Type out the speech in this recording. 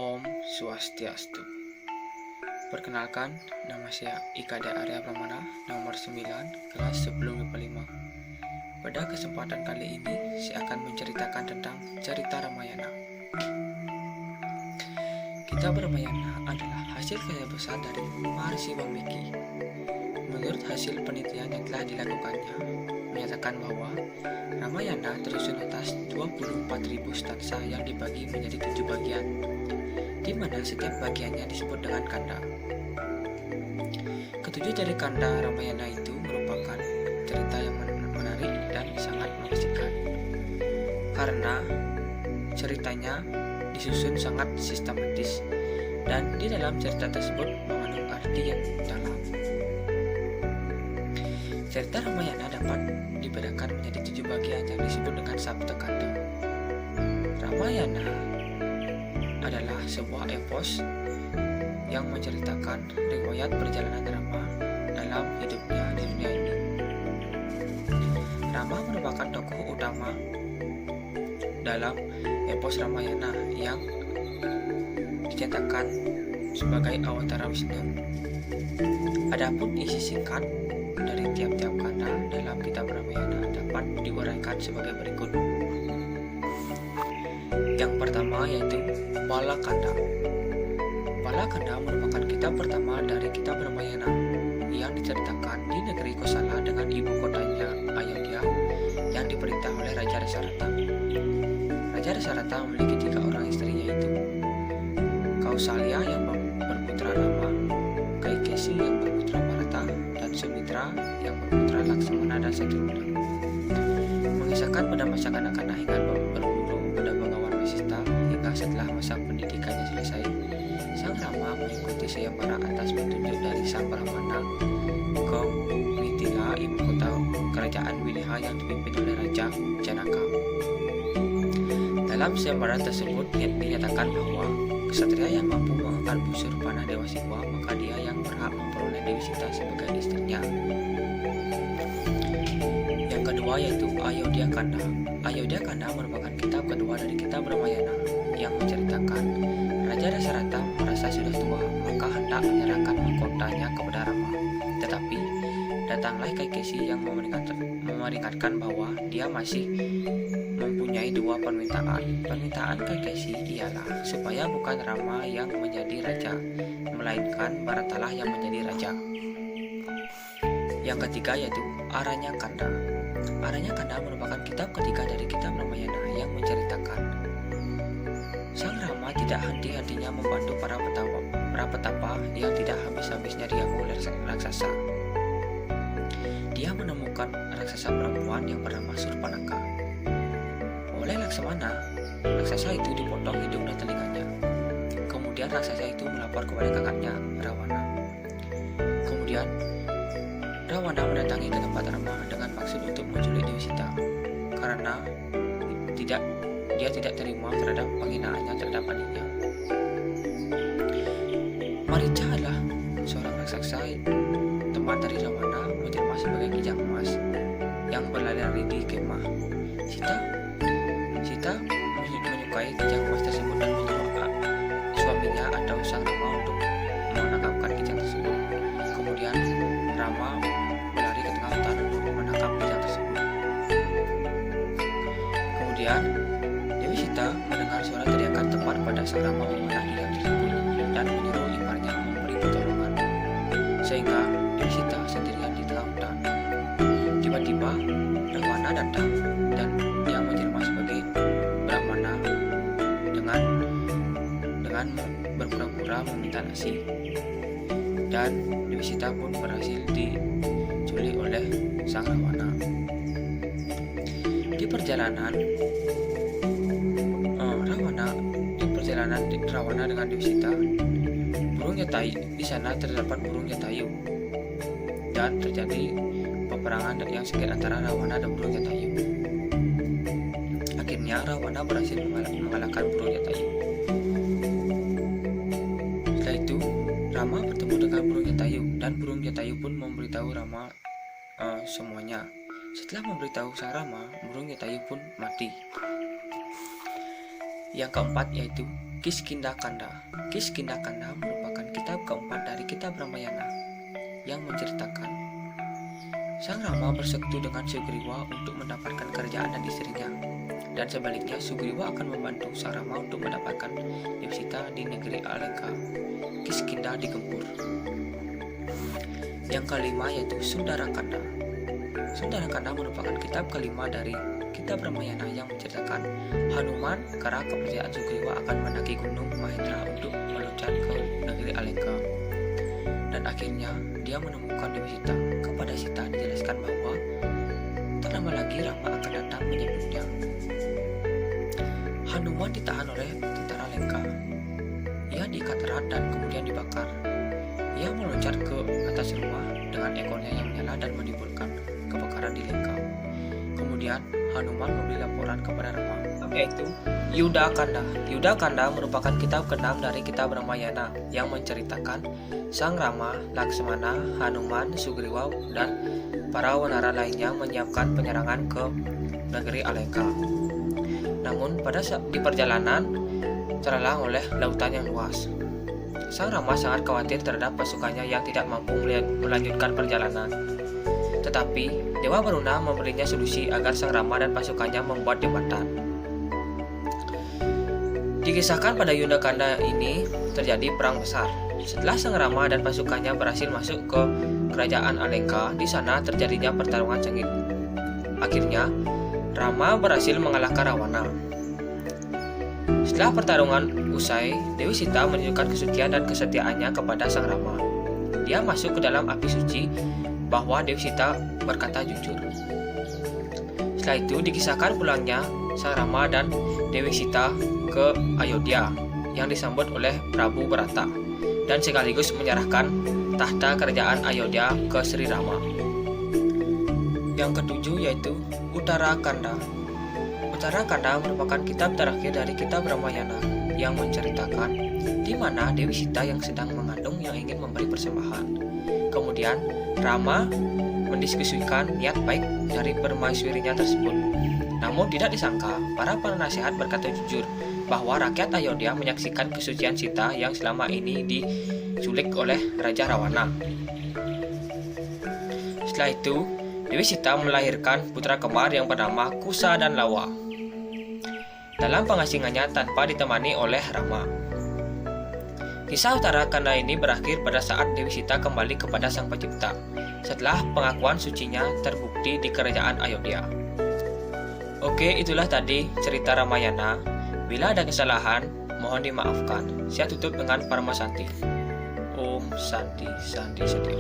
Om Swastiastu. Perkenalkan, nama saya Ikade Arya Pramana, nomor 9, kelas 10 IPA 5. Pada kesempatan kali ini, saya akan menceritakan tentang cerita Ramayana. Kitab Ramayana adalah hasil karya besar dari Maharshi Walmiki. Menurut hasil penelitian yang telah dilakukannya, menyatakan bahwa Ramayana tersusun atas 24.000 stansa yang dibagi menjadi 7 bagian, di mana setiap bagiannya disebut dengan kanda. Ketujuh dari kanda Ramayana itu merupakan cerita yang menarik dan sangat mengasihkan, karena ceritanya disusun sangat sistematis dan di dalam cerita tersebut mengandung arti yang dalam. Cerita Ramayana dapat dibedakan menjadi 7 bagian yang disebut dengan Saptakanda. Ramayana adalah sebuah epos yang menceritakan riwayat perjalanan Rama dalam hidupnya di dunia ini. Rama merupakan tokoh utama dalam epos Ramayana yang dicetakkan sebagai Awatara Wisnu. Adapun isi singkat dari tiap-tiap kanda dalam kitab Ramayana dapat diuraikan sebagai berikut. Yang pertama yaitu Balakanda. Balakanda merupakan kitab pertama dari kitab Ramayana yang diceritakan di negeri Kosala dengan ibu kotanya Ayodhya yang diperintah oleh Raja Dasarata. Raja Dasarata memiliki 3 orang istri, yaitu Kausalya yang berputra Rama, Kaikesi yang berputra Bharata, dan Sumitra yang berputra Laksamana dan Satyavama. Mengisahkan pada masa kanak-kanak hingga berburu pada Bagawan Vasistha, hingga setelah masa pendidikannya selesai, Sang Rama mengikuti sayembara atas petunjuk dari Sang Brahmana ke Mithila, ibu kota kerajaan Wideha yang dipimpin oleh Raja Janaka. Dalam sayembara tersebut dinyatakan bahwa kesatria yang mampu mengangkat busur panah Dewa Siwa, maka dia yang berhak memperoleh Dewi Sita sebagai istrinya. Yang kedua yaitu Ayodhya Kanda. Ayodhya Kanda merupakan kitab kedua dari kitab Ramayana yang menceritakan Raja Dasarata merasa sudah tua, maka hendak menyerahkan mahkotanya kepada Rama. Tetapi datanglah Kaikesi yang memperingatkan bahwa dia masih mempunyai 2 permintaan. Permintaan Kaikesi ialah supaya bukan Rama yang menjadi raja, melainkan Bharatalah yang menjadi raja. Yang ketiga yaitu Aranyakanda. Aranyakanda merupakan kitab ketiga dari kitab Ramayana yang menceritakan Sang Rama tidak henti-hentinya membantu para petapa yang tidak habis-habisnya diganggu oleh raksasa. Dia menemukan raksasa perempuan yang bernama Surpanaka. Oleh Laksamana, raksasa itu dipotong hidung dan telinganya. Kemudian raksasa itu melapor kepada kakaknya Rawana. Kemudian Rawana mendatangi ke tempat Rama dengan maksud untuk menculik Dewi Sita, karena dia tidak terima terhadap penghinaannya terhadap adiknya. Marica adalah seorang raksasa teman dari Rawana, menjelma sebagai kijang emas yang berlari-lari di kemah. Sita menyukai kijang emas tersebut dan menyuruh suaminya atau Sang Rama untuk menangkapkan kijang tersebut. Kemudian Rama berlari ke tengah hutan untuk menangkap kijang tersebut. Kemudian Dewi Sita mendengar suara teriakan tepat pada Sang Rama memanah kijang tersebut dan menyuruh iparnya memberi pertolongan, sehingga Dewi Sita sendirian di tengah hutan. Tiba-tiba Rawana datang dan yang menjelma sebagai Brahmana dengan berpura-pura meminta nasi, dan Dewi Sita pun berhasil diculik oleh Sang Rawana. Di perjalanan Rawana dengan Dewi Sita, burung Jatayu, di sana terdapat burung Jatayu dan terjadi peperangan yang sengit antara Rawana dan burung Jatayu. Akhirnya Rawana berhasil mengalahkan burung Jatayu. Setelah itu Rama bertemu dengan burung Jatayu dan burung Jatayu pun memberitahu Rama semuanya. Setelah memberitahu Sang Rama, burung Jatayu pun mati. Yang keempat yaitu Kiskindakanda. Kiskindakanda merupakan kitab keempat dari kitab Ramayana yang menceritakan Sang Rama bersekutu dengan Sugriwa untuk mendapatkan kerajaan dan istrinya, dan sebaliknya Sugriwa akan membantu Sang Rama untuk mendapatkan Dewi Sita di negeri Alengka. Kiskinda digempur. Yang kelima yaitu Sundarakanda. Sundarakanda merupakan kitab kelima dari kitab Ramayana yang menceritakan Hanuman karena kepercayaan Sugriwa akan mendaki gunung Mahendra untuk meloncat ke negeri Alengka. Dan akhirnya dia menemukan Dewi Sita. Kepada Sita dijelaskan bahwa tak lama lagi Rama akan datang menyebutnya. Hanuman ditahan oleh tentara Alengka. Ia diikat erat dan kemudian dibakar. Ia meloncat ke atas rumah dengan ekornya yang menyala dan menimbulkan kebakaran di Lengka. Kemudian Hanuman memberi laporan kepada Rama, yaitu Yudakanda. Yudakanda merupakan kitab ke-6 dari kitab Ramayana yang menceritakan Sang Rama, Laksmana, Hanuman, Sugriwa, dan para wanara lainnya menyiapkan penyerangan ke negeri Alengka. Namun pada di perjalanan terhalang oleh lautan yang luas. Sang Rama sangat khawatir terhadap pasukannya yang tidak mampu melanjutkan perjalanan. Tetapi Dewa Baruna memberinya solusi agar Sang Rama dan pasukannya membuat jembatan. Dikisahkan pada Yudakanda ini terjadi perang besar. Setelah Sang Rama dan pasukannya berhasil masuk ke kerajaan Alengka, di sana terjadinya pertarungan sengit. Akhirnya Rama berhasil mengalahkan Rawana. Setelah pertarungan usai, Dewi Sita menunjukkan kesucian dan kesetiaannya kepada Sang Rama. Dia masuk ke dalam api suci bahwa Dewi Sita berkata jujur. Setelah itu dikisahkan pulangnya Sang Rama dan Dewi Sita ke Ayodhya yang disambut oleh Prabu Barata dan sekaligus menyerahkan tahta kerajaan Ayodhya ke Sri Rama. Yang ketujuh yaitu Uttarakanda. Uttarakanda merupakan kitab terakhir dari kitab Ramayana yang menceritakan di mana Dewi Sita yang sedang mengandung yang ingin memberi persembahan. Kemudian Rama mendiskusikan niat baik dari permaisurinya tersebut. Namun tidak disangka, para penasihat berkata jujur bahwa rakyat Ayodhya menyaksikan kesucian Sita yang selama ini diculik oleh Raja Rawana. Setelah itu, Dewi Sita melahirkan putra kembar yang bernama Kusa dan Lawa dalam pengasingannya tanpa ditemani oleh Rama. Kisah Uttarakanda ini berakhir pada saat Dewi Sita kembali kepada Sang Pencipta setelah pengakuan sucinya terbukti di kerajaan Ayodhya. Oke, itulah tadi cerita Ramayana. Bila ada kesalahan, mohon dimaafkan. Saya tutup dengan Parma Santi. Om Santi Santi Santi.